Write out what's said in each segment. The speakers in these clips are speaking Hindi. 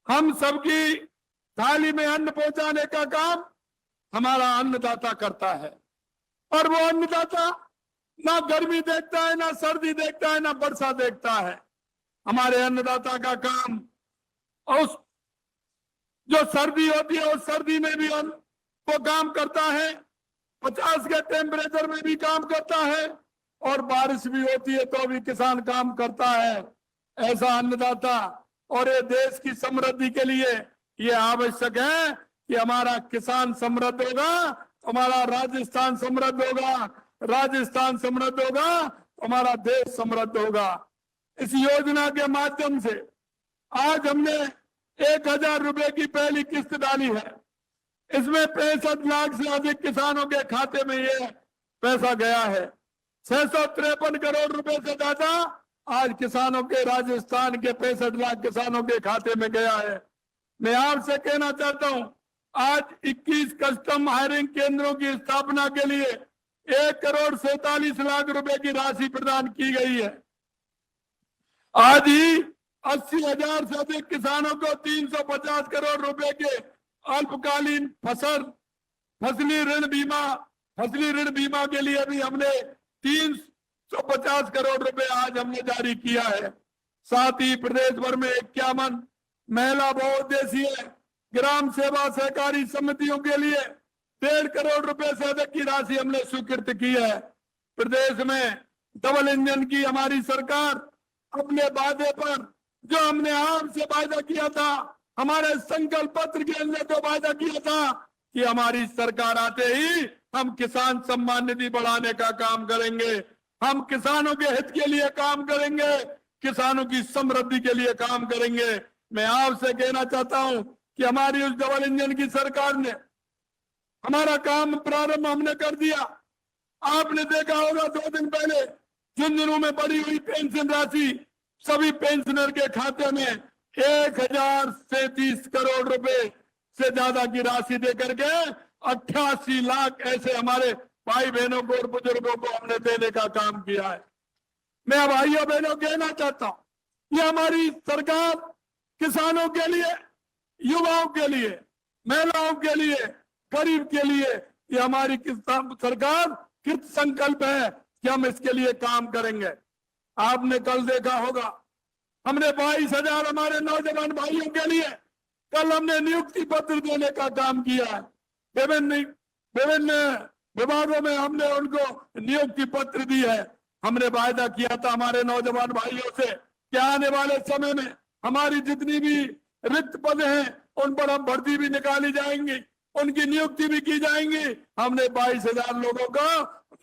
हम सबकी थाली में अन्न पहुंचाने का काम हमारा अन्नदाता करता है। और वो अन्नदाता ना गर्मी देखता है, ना सर्दी देखता है, ना वर्षा देखता है। हमारे अन्नदाता का काम उस जो सर्दी होती है उस सर्दी में भी वो काम करता है, 50 के टेम्परेचर में भी काम करता है, और बारिश भी होती है तो भी किसान काम करता है। ऐसा अन्नदाता और ये देश की समृद्धि के लिए ये आवश्यक है कि हमारा किसान समृद्ध होगा, हमारा राजस्थान समृद्ध होगा, राजस्थान समृद्ध होगा, हमारा देश समृद्ध होगा। इस योजना के माध्यम से आज हमने 1000 रुपए की पहली किस्त डाली है। इसमें 65 लाख से अधिक किसानों के खाते में ये पैसा गया है। 653 करोड़ रुपए से ज्यादा आज किसानों के, राजस्थान के 65 लाख किसानों के खाते में गया है। मैं आपसे कहना चाहता हूं, आज 21 कस्टम हायरिंग केंद्रों की स्थापना के लिए 1,47,00,000 रुपए की राशि प्रदान की गई है। आज ही 80,000 से अधिक किसानों को 350 करोड़ रुपए के अल्पकालीन फसली ऋण बीमा के लिए भी हमने 350 करोड़ रुपए आज हमने जारी किया है। साथ ही प्रदेश भर में 51 महिला बहुउद्देशीय ग्राम सेवा सहकारी समितियों के लिए 1.5 करोड़ रुपए से अधिक की राशि हमने स्वीकृत की है। प्रदेश में डबल इंजन की हमारी सरकार अपने वादे पर, जो हमने आपसे वादा किया था, हमारे संकल्प पत्र के अंदर जो वादा किया था कि हमारी सरकार आते ही हम किसान सम्मान निधि बढ़ाने का काम करेंगे, हम किसानों के हित के लिए काम करेंगे, किसानों की समृद्धि के लिए काम करेंगे। मैं आपसे कहना चाहता हूं कि हमारी उस डबल इंजन की सरकार ने हमारा काम प्रारंभ हमने कर दिया। आपने देखा होगा 2 दिन पहले झुंझुनू में बढ़ी हुई पेंशन राशि सभी पेंशनर के खाते में 1037 करोड़ रुपए से ज्यादा की राशि देकर के 88 लाख ऐसे हमारे भाई बहनों को और बुजुर्गों को हमने देने का काम किया है। मैं भाइयों बहनों कहना चाहता हूं, ये हमारी सरकार किसानों के लिए, युवाओं के लिए, महिलाओं के लिए, गरीब के लिए, ये हमारी सरकार कृत संकल्प है कि हम इसके लिए काम करेंगे। आपने कल देखा होगा, हमने 22,000 हमारे नौजवान भाइयों के लिए कल हमने नियुक्ति पत्र देने का काम किया है। विभिन्न विभागों में हमने उनको नियुक्ति पत्र दी है। हमने वायदा किया था हमारे नौजवान भाइयों से कि आने वाले समय में हमारी जितनी भी रिक्त पद हैं उन पर हम भर्ती भी निकाली जाएंगी, उनकी नियुक्ति भी की जाएंगी। हमने 22,000 लोगों को,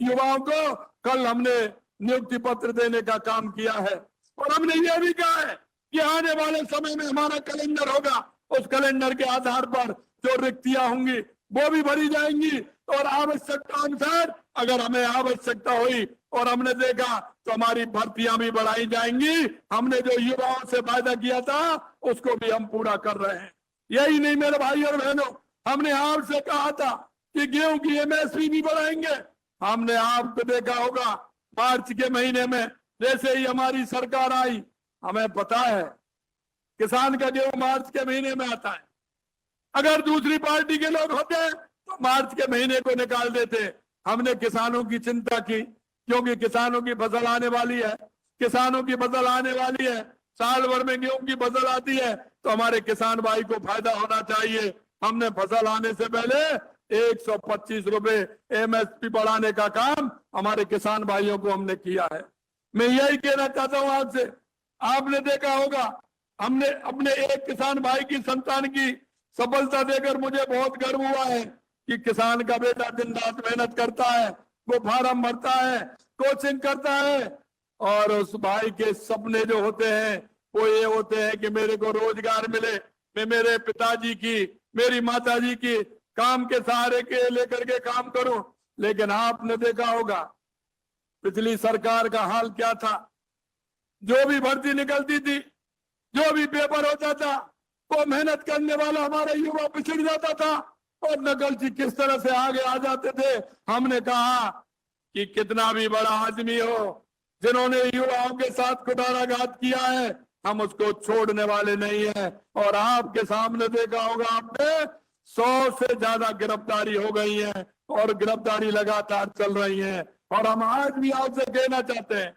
युवाओं को कल हमने नियुक्ति पत्र देने का काम किया है। और हमने ये भी कहा है कि आने वाले समय में हमारा कैलेंडर होगा, उस कैलेंडर के आधार पर जो रिक्तियां होंगी वो भी भरी जाएंगी, और आवश्यकता अनुसार अगर हमें आवश्यकता हुई और हमने देखा तो हमारी भर्तियां भी बढ़ाई जाएंगी। हमने जो युवाओं से वायदा किया था उसको भी हम पूरा कर रहे हैं। यही नहीं मेरे भाई और बहनों, हमने आपसे कहा था कि गेहूं की एमएसपी भी बढ़ाएंगे। हमने आपको देखा होगा मार्च के महीने में जैसे ही हमारी सरकार आई, हमें पता है किसान का गेहूं मार्च के महीने में आता है। अगर दूसरी पार्टी के लोग होते तो मार्च के महीने को निकाल देते। हमने किसानों की चिंता की, क्योंकि किसानों की फसल आने वाली है, किसानों की फसल आने वाली है। साल भर में गेहूं की फसल आती है तो हमारे किसान भाई को फायदा होना चाहिए। हमने फसल आने से पहले 125 रुपए एमएसपी बढ़ाने का काम हमारे किसान भाइयों को हमने किया है। मैं यही कहना चाहता हूं आपसे, आपने देखा होगा हमने अपने एक किसान भाई की संतान की सफलता देकर मुझे बहुत गर्व हुआ है कि किसान का बेटा दिन रात मेहनत करता है, वो फार्म भरता है, कोचिंग करता है, और उस भाई के सपने जो होते हैं वो ये होते हैं कि मेरे को रोजगार मिले, मैं मेरे पिताजी की, मेरी माताजी की काम के सहारे के लेकर के काम करूं। लेकिन आपने देखा होगा पिछली सरकार का हाल क्या था। जो भी भर्ती निकलती थी, जो भी पेपर होता था, वो मेहनत करने वाला हमारा युवा पिछड़ जाता था और नकलची किस तरह से आगे आ जाते थे। हमने कहा कि कितना भी बड़ा आदमी हो, जिन्होंने युवाओं के साथ कुठाराघात किया है, हम उसको छोड़ने वाले नहीं है। और आपके सामने देखा होगा आपने 100 से ज्यादा गिरफ्तारी हो गई है और गिरफ्तारी लगातार चल रही है। और हम आज भी आपसे कहना चाहते हैं,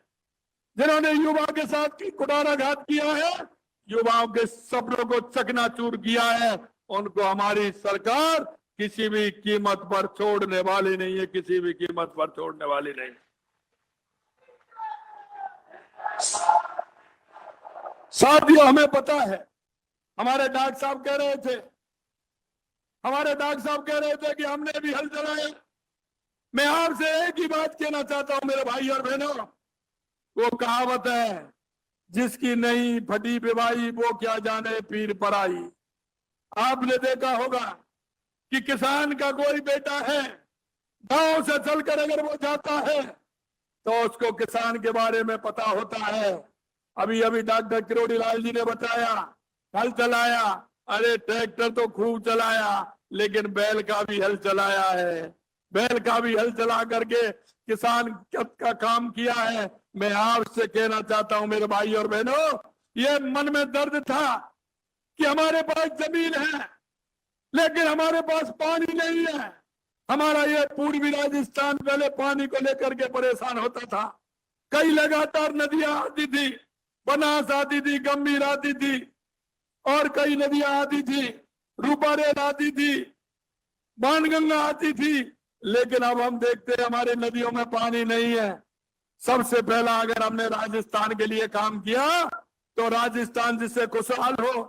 जिन्होंने युवा के साथ कुठाराघात किया है, युवाओं के सपनों को चकनाचूर किया है, उनको हमारी सरकार किसी भी कीमत पर छोड़ने वाली नहीं है, किसी भी कीमत पर छोड़ने वाली नहीं। साथियों, हमें पता है, हमारे डॉक्टर साहब कह रहे थे, कि हमने भी हल चलाया। मैं आपसे एक ही बात कहना चाहता हूं मेरे भाई और बहनों, वो कहावत है, जिसकी नहीं फटी पिवाई वो क्या जाने पीर पराई। आपने देखा होगा कि किसान का कोई बेटा है, गांव से चलकर अगर वो जाता है तो उसको किसान के बारे में पता होता है। अभी अभी डॉक्टर किरोड़ी लाल जी ने बताया, हल चलाया, अरे ट्रैक्टर तो खूब चलाया, लेकिन बैल का भी हल चलाया है, बैल का भी हल चला करके किसान का काम किया है। मैं आपसे कहना चाहता हूं मेरे भाई और बहनों, ये मन में दर्द था कि हमारे पास जमीन है लेकिन हमारे पास पानी नहीं है। हमारा ये पूर्वी राजस्थान पहले पानी को लेकर के परेशान होता था। कई लगातार नदियां आती थी, बनास आती थी, गंभीर आती थी, और कई नदियां आती थी, रूपारेल आती थी, बाणगंगा आती थी। लेकिन अब हम देखते हैं हमारे नदियों में पानी नहीं है। सबसे पहला अगर हमने राजस्थान के लिए काम किया तो राजस्थान जिससे खुशहाल हो,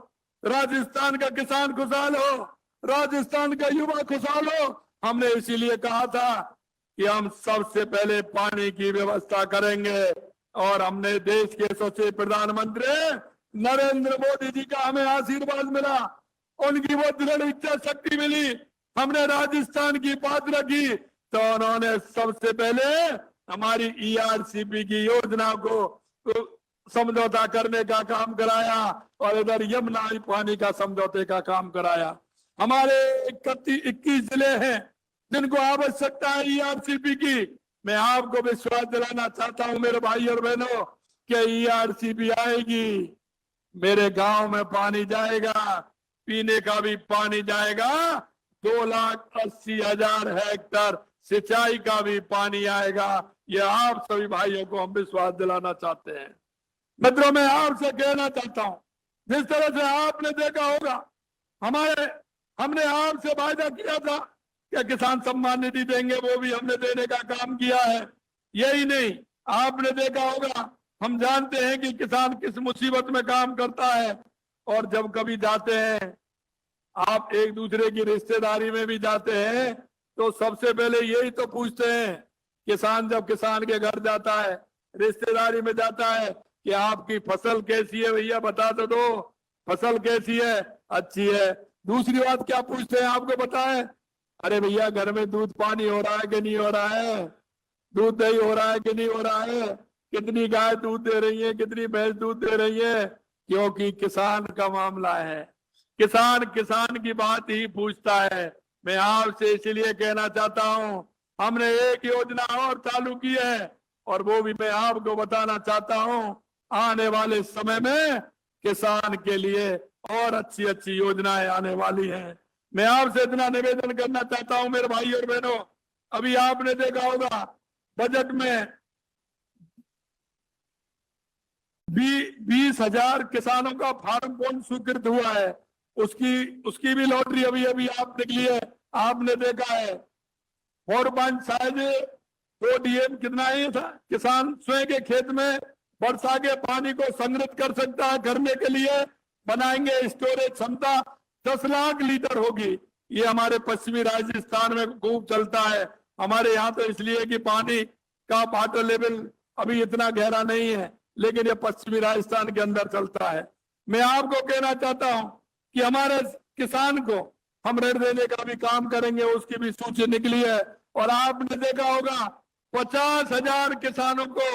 राजस्थान का किसान खुशहाल हो, राजस्थान का युवा खुशहाल हो। हमने इसीलिए कहा था कि हम सबसे पहले पानी की व्यवस्था करेंगे। और हमने देश के यशस्वी प्रधानमंत्री नरेंद्र मोदी जी का हमें आशीर्वाद मिला, उनकी वो दृढ़ इच्छा शक्ति मिली, हमने राजस्थान की बात रखी तो उन्होंने सबसे पहले हमारी ईआरसीपी की योजना को समझौता करने का काम कराया और इधर यमुना पानी का समझौते का काम कराया। हमारे 21 जिले हैं जिनको आवश्यकता है ईआरसीपी की। मैं आपको विश्वास दिलाना चाहता हूं मेरे भाई और बहनों कि ईआरसीपी आएगी, मेरे गांव में पानी जाएगा, पीने का भी पानी जाएगा, 2,80,000 हेक्टर सिंचाई का भी पानी आएगा। ये आप सभी भाइयों को हम विश्वास दिलाना चाहते हैं। मित्रों, मैं आपसे कहना चाहता हूं, जिस तरह से आपने देखा होगा हमने आपसे वायदा किया था कि किसान सम्मान निधि देंगे, वो भी हमने देने का काम किया है। यही नहीं, आपने देखा होगा, हम जानते हैं कि किसान किस मुसीबत में काम करता है। और जब कभी जाते हैं, आप एक दूसरे की रिश्तेदारी में भी जाते हैं तो सबसे पहले यही तो पूछते हैं, किसान जब किसान के घर जाता है, रिश्तेदारी में जाता है, कि आपकी फसल कैसी है भैया, बता तो दो, फसल कैसी है, अच्छी है। दूसरी बात क्या पूछते हैं आपको पता है? अरे भैया घर में दूध पानी हो रहा है कि नहीं हो रहा है, दूध दही हो रहा है कि नहीं हो रहा है, कितनी गाय दूध दे रही है, कितनी भैंस दूध दे रही है। क्योंकि किसान का मामला है, किसान की बात ही पूछता है। मैं आपसे इसलिए कहना चाहता हूं, हमने एक योजना और चालू की है और वो भी मैं आपको बताना चाहता हूं, आने वाले समय में किसान के लिए और अच्छी अच्छी योजनाएं आने वाली हैं। मैं आपसे इतना निवेदन करना चाहता हूं मेरे भाई और बहनों, अभी आपने देखा होगा बजट में 20,000 किसानों का फार्म कौन स्वीकृत हुआ है, उसकी भी लॉटरी अभी अभी आप निकली है, आपने देखा है। 4.5 ODM कितना ही था, किसान स्वयं के खेत में वर्षा के पानी को संग्रहित कर सकता है, करने के लिए बनाएंगे स्टोरेज क्षमता 10 लाख लीटर होगी। ये हमारे पश्चिमी राजस्थान में खूब चलता है। हमारे यहाँ तो इसलिए कि पानी का वाटर लेवल अभी इतना गहरा नहीं है, लेकिन ये पश्चिमी राजस्थान के अंदर चलता है। मैं आपको कहना चाहता हूं कि हमारे किसान को हम ऋण देने का भी काम करेंगे, उसकी भी सूची निकली है। और आपने देखा होगा 50,000 किसानों को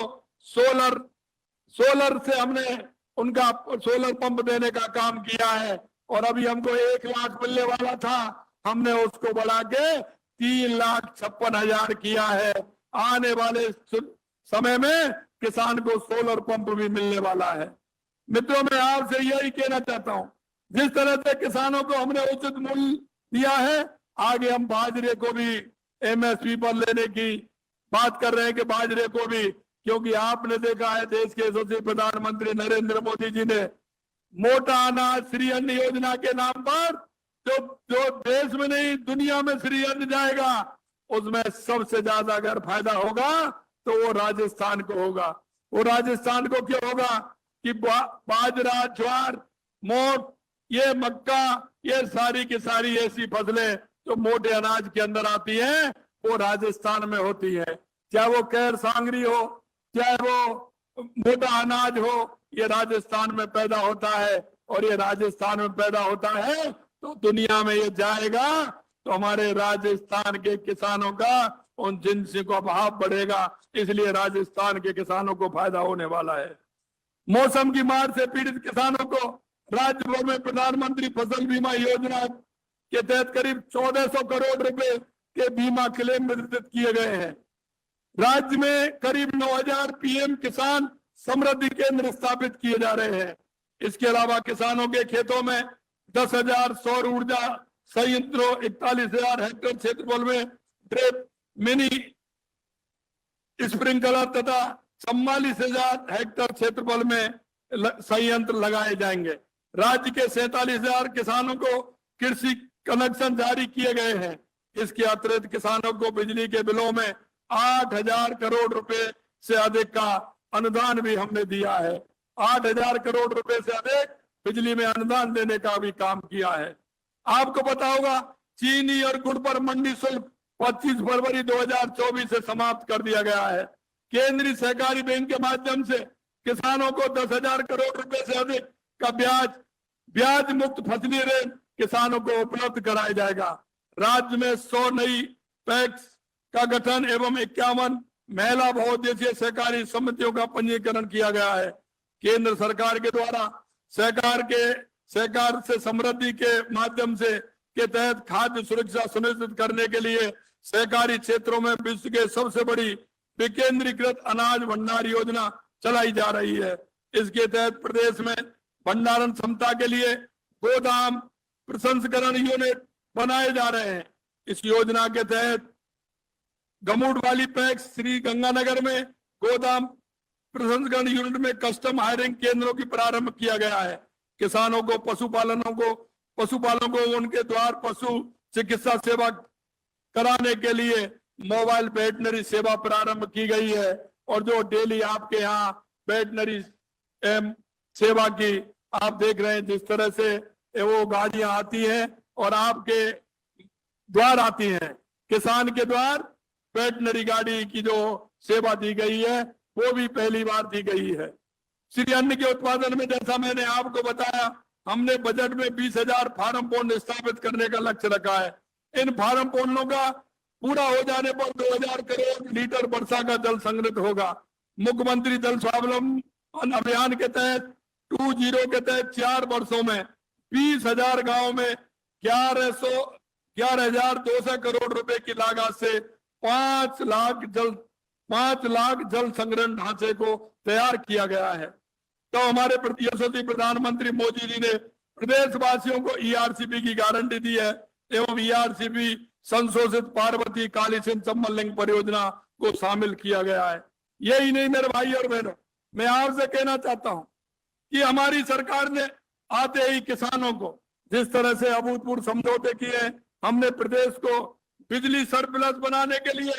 सोलर से हमने उनका सोलर पंप देने का काम किया है। और अभी हमको 1 लाख मिलने वाला था, हमने उसको बढ़ा के 3,56,000 किया है। आने वाले समय में किसान को सोलर पंप भी मिलने वाला है। मित्रों, मैं आपसे यही कहना चाहता हूं, जिस तरह से किसानों को हमने उचित मूल्य दिया है, आगे हम बाजरे को भी एमएसपी पर लेने की बात कर रहे हैं कि बाजरे को भी, क्योंकि आपने देखा है देश के यशस्वी प्रधानमंत्री नरेंद्र मोदी जी ने मोटा अनाज श्री अन्न योजना के नाम पर जो जो देश में नहीं दुनिया में श्री अन्न जाएगा, उसमें सबसे ज्यादा अगर फायदा होगा तो वो राजस्थान को होगा। वो राजस्थान को क्यों होगा कि बाजरा, ज्वार, मोट, ये मक्का, ये सारी की सारी ऐसी फसलें जो मोटे अनाज के अंदर आती हैं वो राजस्थान में होती है। चाहे वो कैर सांगरी हो, चाहे वो मोटा अनाज हो, ये राजस्थान में पैदा होता है। और ये राजस्थान में पैदा होता है तो दुनिया में ये जाएगा तो हमारे राजस्थान के किसानों का उन जिनसी को भाव बढ़ेगा। इसलिए राजस्थान के किसानों को फायदा होने वाला है। मौसम की मार से पीड़ित किसानों को राज्य भर में प्रधानमंत्री फसल बीमा योजना के तहत करीब 1400 करोड़ रुपए के बीमा क्लेम वितरित किए गए हैं। राज्य में करीब 9000 पीएम किसान समृद्धि केंद्र स्थापित किए जा रहे हैं। इसके अलावा किसानों के खेतों में 10,000 सौर ऊर्जा संयंत्रों, 41,000 हेक्टेयर क्षेत्रफल में ड्रिप, मिनी स्प्रिंकलर तथा 44,000 हेक्टेयर क्षेत्रफल में संयंत्र लगाए जाएंगे। राज्य के 47,000 किसानों को कृषि कनेक्शन जारी किए गए हैं। इसके अतिरिक्त किसानों को बिजली के बिलों में 8,000 करोड़ रुपए से अधिक का अनुदान भी हमने दिया है। 8,000 करोड़ रुपए से अधिक बिजली में अनुदान देने का भी काम किया है। आपको पता होगा चीनी और गुड़ पर मंडी शुल्क 25 फरवरी 2024 से समाप्त कर दिया गया है। केंद्रीय सहकारी बैंक के माध्यम से किसानों को 10,000 करोड़ रुपए से अधिक का ब्याज मुक्त फसली ऋण किसानों को उपलब्ध कराया जाएगा। राज्य में 100 नई पैक्स का गठन एवं 51 महिला बहुउद्देशीय सहकारी समितियों का पंजीकरण किया गया है। केंद्र सरकार के द्वारा सहकार से समृद्धि के माध्यम से के तहत खाद्य सुरक्षा सुनिश्चित करने के लिए सहकारी क्षेत्रों में विश्व के सबसे बड़ी विकेंद्रीकृत अनाज भंडार योजना चलाई जा रही है। इसके तहत प्रदेश में भंडारण क्षमता के लिए गोदाम प्रसंस्करण यूनिट बनाए जा रहे हैं। इस योजना के तहत गमुड़ वाली पैक्स श्री गंगानगर में गोदाम प्रसंस्करण यूनिट में कस्टम हायरिंग केंद्रों की प्रारंभ किया गया है। किसानों को पशुपालकों को उनके द्वार पशु चिकित्सा सेवा कराने के लिए मोबाइल वेटनरी सेवा प्रारंभ की गई है। और जो डेली आपके यहाँ वेटनरी सेवा की आप देख रहे हैं, जिस तरह से वो गाड़ियां आती हैं और आपके द्वार आती हैं, किसान के द्वार वेटनरी गाड़ी की जो सेवा दी गई है वो भी पहली बार दी गई है। श्री अन्न के उत्पादन में जैसा मैंने आपको बताया, हमने बजट में 20,000 फार्म पौंड स्थापित करने का लक्ष्य रखा है। इन फार्म पौंडों का पूरा हो जाने पर 2,000 करोड़ लीटर वर्षा का जल संग्रहित होगा। मुख्यमंत्री जल स्वावलंबन अभियान के तहत 20 के तहत 4 वर्षों में 20,000 गाँव में 11,200 करोड़ रुपए की लागत से 5 लाख जल संग्रहण ढांचे को तैयार किया गया है। तो हमारे यशस्वी प्रधानमंत्री मोदी जी ने प्रदेशवासियों को ईआरसीपी की गारंटी दी है एवं ईआरसीपी संशोधित पार्वती काली सिंध संबल लिंक परियोजना को शामिल किया गया है। यही नहीं मेरे भाई और बहनों, मैं आपसे कहना चाहता हूं कि हमारी सरकार ने आते ही किसानों को जिस तरह से अभूतपूर्व समझौते किए, हमने प्रदेश को बिजली सरप्लस बनाने के लिए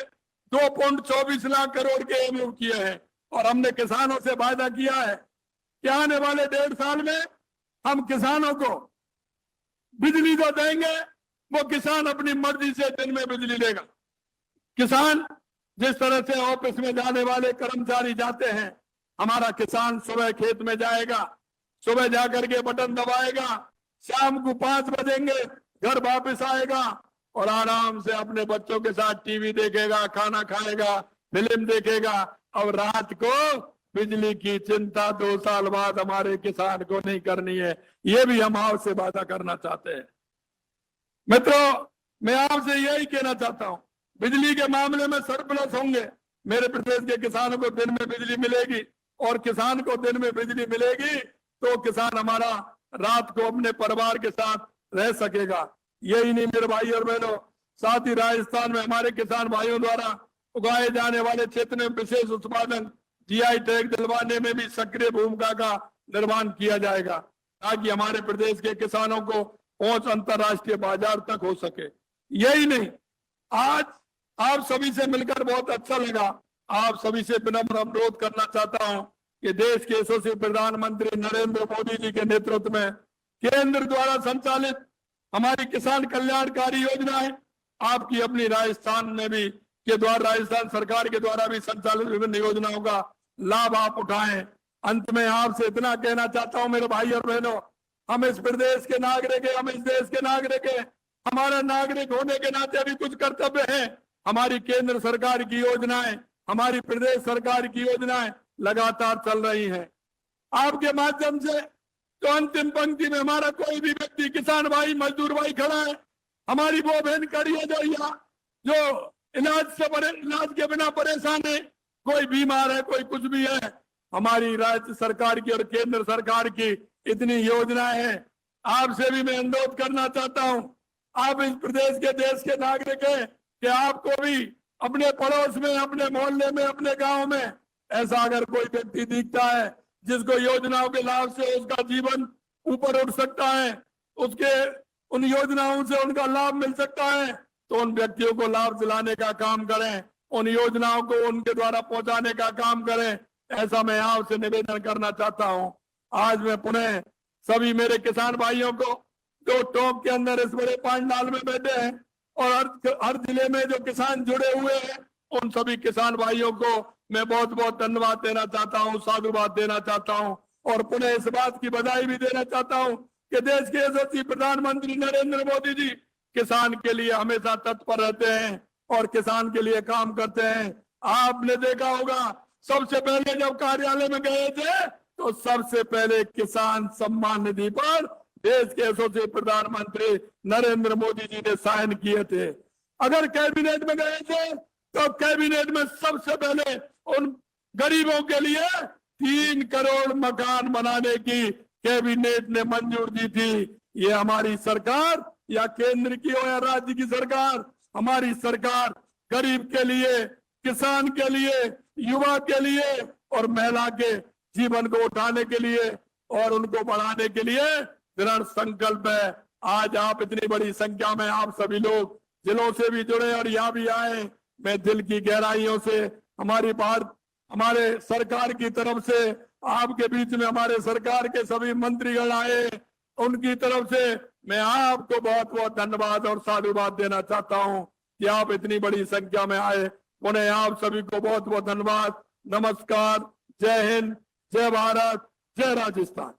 2.24 लाख करोड़ के एमओयू किए हैं। और हमने किसानों से वायदा किया है कि आने वाले 1.5 साल में हम किसानों को बिजली जो देंगे वो किसान अपनी मर्जी से दिन में बिजली लेगा। किसान जिस तरह से ऑफिस में जाने वाले कर्मचारी जाते हैं, हमारा किसान सुबह खेत में जाएगा, सुबह जाकर के बटन दबाएगा, शाम को 5 बजेंगे घर वापस आएगा और आराम से अपने बच्चों के साथ टीवी देखेगा, खाना खाएगा, फिल्म देखेगा। और रात को बिजली की चिंता 2 साल बाद हमारे किसान को नहीं करनी है। ये भी हम आपसे वादा करना चाहते हैं। मित्रों, मैं आपसे यही कहना चाहता हूं, बिजली के मामले में सरप्लस होंगे। मेरे प्रदेश के किसानों को दिन में बिजली मिलेगी और किसान को दिन में बिजली मिलेगी तो किसान हमारा रात को अपने परिवार के साथ रह सकेगा। यही नहीं मेरे भाई और बहनों, साथ ही राजस्थान में हमारे किसान भाइयों द्वारा उगाए जाने वाले क्षेत्र में विशेष उत्पादन जीआई टैग दिलवाने में भी सक्रिय भूमिका का निर्माण किया जाएगा, ताकि हमारे प्रदेश के किसानों को पहुंच अंतर्राष्ट्रीय बाजार तक हो सके। यही नहीं, आज आप सभी से मिलकर बहुत अच्छा लगा। आप सभी से विनम्र अनुरोध करना चाहता हूं कि देश के यशस्वी प्रधानमंत्री नरेंद्र मोदी जी के नेतृत्व में केंद्र द्वारा संचालित हमारी किसान कल्याणकारी योजनाएं, आपकी अपनी राजस्थान में भी के द्वारा, राजस्थान सरकार के द्वारा भी संचालित विभिन्न योजनाओं का लाभ आप उठाएं। अंत में आपसे इतना कहना चाहता हूं मेरे भाई और बहनों, हम इस प्रदेश के नागरिक है, हम इस देश के नागरिक है। हमारा नागरिक होने के नाते भी कुछ कर्तव्य है। हमारी केंद्र सरकार की योजनाएं, हमारी प्रदेश सरकार की योजनाएं लगातार चल रही हैं। आपके माध्यम से तो अंतिम पंक्ति में हमारा कोई भी व्यक्ति, किसान भाई, मजदूर भाई खड़ा है, हमारी वो बहन खड़ी है जो इलाज के बिना परेशान है, कोई बीमार है, कोई कुछ भी है। हमारी राज्य सरकार की और केंद्र सरकार की इतनी योजनाएं हैं। आपसे भी मैं अनुरोध करना चाहता हूं, आप इस प्रदेश के देश के नागरिक हैं कि आपको भी अपने पड़ोस में, अपने मोहल्ले में, अपने गांव में ऐसा अगर कोई व्यक्ति दिखता है जिसको योजनाओं के लाभ से उसका जीवन ऊपर उठ सकता है, उसके उन योजनाओं से उनका लाभ मिल सकता है, तो उन व्यक्तियों को लाभ दिलाने का काम करें, उन योजनाओं को उनके द्वारा पहुंचाने का काम करें। ऐसा मैं आपसे निवेदन करना चाहता हूं। आज मैं पुनः सभी मेरे किसान भाइयों को जो टोंक के अंदर इस बड़े पांडाल में बैठे हैं और हर जिले में जो किसान जुड़े हुए हैं, उन सभी किसान भाइयों को मैं बहुत बहुत धन्यवाद देना चाहता हूं, साधुवाद देना चाहता हूं और पुनः इस बात की बधाई भी देना चाहता हूं कि देश के यशस्वी प्रधानमंत्री नरेंद्र मोदी जी किसान के लिए हमेशा तत्पर रहते हैं और किसान के लिए काम करते हैं। आपने देखा होगा, सबसे पहले जब कार्यालय में गए थे तो सबसे पहले किसान सम्मान निधि पर देश के यशस्वी प्रधानमंत्री नरेंद्र मोदी जी ने साइन किए थे। अगर कैबिनेट में गए थे तो कैबिनेट में सबसे पहले उन गरीबों के लिए 3 करोड़ मकान बनाने की कैबिनेट ने मंजूर दी थी। ये हमारी सरकार या केंद्र की हो या राज्य की सरकार, हमारी सरकार गरीब के लिए, किसान के लिए, युवा के लिए और महिला के जीवन को उठाने के लिए और उनको बढ़ाने के लिए दृढ़ संकल्प है। आज आप इतनी बड़ी संख्या में आप सभी लोग जिलों से भी जुड़े और यहाँ भी आए, मैं दिल की गहराइयों से हमारे सरकार की तरफ से आपके बीच में हमारे सरकार के सभी मंत्रीगण आए, उनकी तरफ से मैं आपको बहुत बहुत धन्यवाद और साधुवाद देना चाहता हूं कि आप इतनी बड़ी संख्या में आए। पुनः आप सभी को बहुत बहुत धन्यवाद। नमस्कार, जय हिंद, जय भारत, जय राजस्थान।